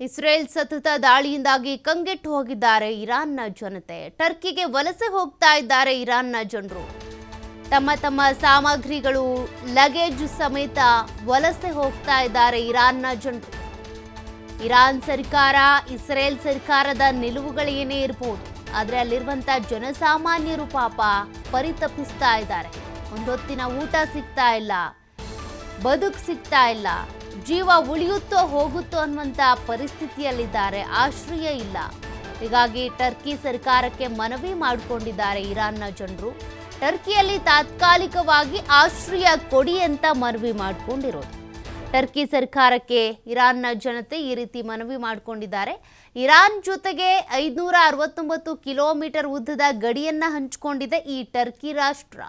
Israel ಸತತ ದಾಳಿಯಿಂದಾಗಿ ಕಂಗೆಟ್ಟು ಹೋಗಿದ್ದಾರೆ ಇರಾನ್ನ ಜನತೆ. ಟರ್ಕಿಗೆ ವಲಸೆ ಹೋಗ್ತಾ ಇದ್ದಾರೆ ಇರಾನ್ನ ಜನರು. ತಮ್ಮ ಸಾಮಗ್ರಿಗಳು ಲಗೇಜ್ ಸಮೇತ ವಲಸೆ ಹೋಗ್ತಾ ಇದ್ದಾರೆ ಇರಾನ್ನ ಜನರು. ಇರಾನ್ ಸರ್ಕಾರ ಇಸ್ರೇಲ್ ಸರ್ಕಾರದ ನಿಲುವುಗಳೇನೇ ಇರಬಹುದು, ಆದರೆ ಅಲ್ಲಿರುವಂತ ಜನಸಾಮಾನ್ಯರು ಪಾಪ ಪರಿತಪಿಸ್ತಾ ಇದ್ದಾರೆ. ಒಂದೊತ್ತಿನ ಊಟ ಸಿಗ್ತಾ ಇಲ್ಲ, ಬದುಕು ಸಿಗ್ತಾ ಇಲ್ಲ, ಜೀವ ಉಳಿಯುತ್ತೋ ಹೋಗುತ್ತೋ ಅನ್ನುವಂಥ ಪರಿಸ್ಥಿತಿಯಲ್ಲಿದ್ದಾರೆ. ಆಶ್ರಯ ಇಲ್ಲ. ಹೀಗಾಗಿ ಟರ್ಕಿ ಸರ್ಕಾರಕ್ಕೆ ಮನವಿ ಮಾಡಿಕೊಂಡಿದ್ದಾರೆ ಇರಾನ್ನ ಜನರು. ಟರ್ಕಿಯಲ್ಲಿ ತಾತ್ಕಾಲಿಕವಾಗಿ ಆಶ್ರಯ ಕೊಡಿ ಅಂತ ಮನವಿ ಮಾಡಿಕೊಂಡಿರೋದು. ಟರ್ಕಿ ಸರ್ಕಾರಕ್ಕೆ ಇರಾನ್ನ ಜನತೆ ಈ ರೀತಿ ಮನವಿ ಮಾಡಿಕೊಂಡಿದ್ದಾರೆ. ಇರಾನ್ ಜೊತೆಗೆ 569 ಕಿಲೋಮೀಟರ್ ಉದ್ದದ ಗಡಿಯನ್ನ ಹಂಚಿಕೊಂಡಿದೆ ಈ ಟರ್ಕಿ ರಾಷ್ಟ್ರ.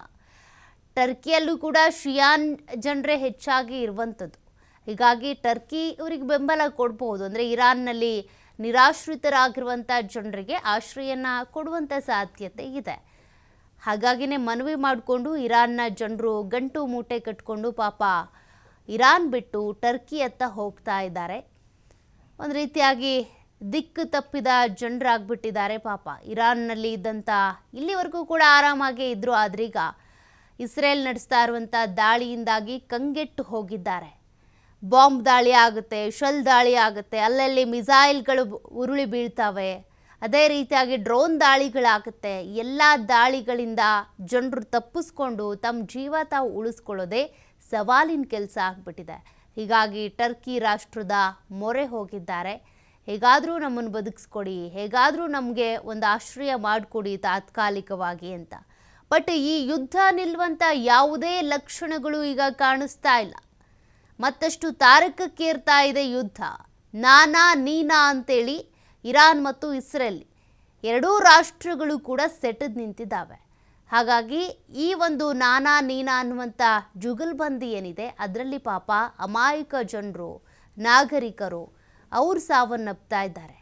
ಟರ್ಕಿಯಲ್ಲೂ ಕೂಡ ಶಿಯಾನ್ ಜನರೇ ಹೆಚ್ಚಾಗಿ ಇರುವಂಥದ್ದು. ಹೀಗಾಗಿ ಟರ್ಕಿ ಇವರಿಗೆ ಬೆಂಬಲ ಕೊಡ್ಬೋದು. ಅಂದರೆ ಇರಾನ್ನಲ್ಲಿ ನಿರಾಶ್ರಿತರಾಗಿರುವಂಥ ಜನರಿಗೆ ಆಶ್ರಯನ ಕೊಡುವಂಥ ಸಾಧ್ಯತೆ ಇದೆ. ಹಾಗಾಗಿನೇ ಮನವಿ ಮಾಡಿಕೊಂಡು ಇರಾನ್ನ ಜನರು ಗಂಟು ಮೂಟೆ ಕಟ್ಕೊಂಡು ಪಾಪ ಇರಾನ್ ಬಿಟ್ಟು ಟರ್ಕಿಯತ್ತ ಹೋಗ್ತಾ ಇದ್ದಾರೆ. ಒಂದು ರೀತಿಯಾಗಿ ದಿಕ್ಕು ತಪ್ಪಿದ ಜನರಾಗ್ಬಿಟ್ಟಿದ್ದಾರೆ ಪಾಪ. ಇರಾನ್ನಲ್ಲಿ ಇದ್ದಂಥ ಇಲ್ಲಿವರೆಗೂ ಕೂಡ ಆರಾಮಾಗೇ ಇದ್ದರು, ಆದ್ರೀಗ ಇಸ್ರೇಲ್ ನಡೆಸ್ತಾ ಇರುವಂಥ ದಾಳಿಯಿಂದಾಗಿ ಕಂಗೆಟ್ಟು ಹೋಗಿದ್ದಾರೆ. ಬಾಂಬ್ ದಾಳಿ ಆಗುತ್ತೆ, ಶೆಲ್ ದಾಳಿ ಆಗುತ್ತೆ, ಅಲ್ಲಲ್ಲಿ ಮಿಸೈಲ್ಗಳು ಉರುಳಿ ಬೀಳ್ತವೆ, ಅದೇ ರೀತಿಯಾಗಿ ಡ್ರೋನ್ ದಾಳಿಗಳಾಗುತ್ತೆ. ಎಲ್ಲ ದಾಳಿಗಳಿಂದ ಜನರು ತಪ್ಪಿಸ್ಕೊಂಡು ತಮ್ಮ ಜೀವ ತಾವು ಉಳಿಸ್ಕೊಳ್ಳೋದೇ ಸವಾಲಿನ ಕೆಲಸ ಆಗಿಬಿಟ್ಟಿದೆ. ಹೀಗಾಗಿ ಟರ್ಕಿ ರಾಷ್ಟ್ರದ ಮೊರೆ ಹೋಗಿದ್ದಾರೆ. ಹೇಗಾದರೂ ನಮ್ಮನ್ನು ಬದುಕಿಸ್ಕೊಡಿ, ಹೇಗಾದರೂ ನಮಗೆ ಒಂದು ಆಶ್ರಯ ಮಾಡಿಕೊಡಿ ತಾತ್ಕಾಲಿಕವಾಗಿ ಅಂತ. ಬಟ್ ಈ ಯುದ್ಧ ನಿಲ್ಲುವಂಥ ಯಾವುದೇ ಲಕ್ಷಣಗಳು ಈಗ ಕಾಣಿಸ್ತಾ ಇಲ್ಲ. ಮತ್ತಷ್ಟು ತಾರಕಕ್ಕೇರ್ತಾ ಇದೆ ಯುದ್ಧ. ನಾನಾ ನೀನಾ ಅಂತೇಳಿ ಇರಾನ್ ಮತ್ತು ಇಸ್ರೇಲ್ ಎರಡೂ ರಾಷ್ಟ್ರಗಳು ಕೂಡ ಸೆಟೆದು ನಿಂತಿದ್ದಾವೆ. ಹಾಗಾಗಿ ಈ ಒಂದು ನಾನಾ ನೀನಾ ಅನ್ನುವಂಥ ಜುಗಲ್ಬಂದಿ ಏನಿದೆ ಅದರಲ್ಲಿ ಪಾಪ ಅಮಾಯಕ ಜನರು, ನಾಗರಿಕರು ಅವರು ಸಾವನ್ನಪ್ತಾ ಇದ್ದಾರೆ.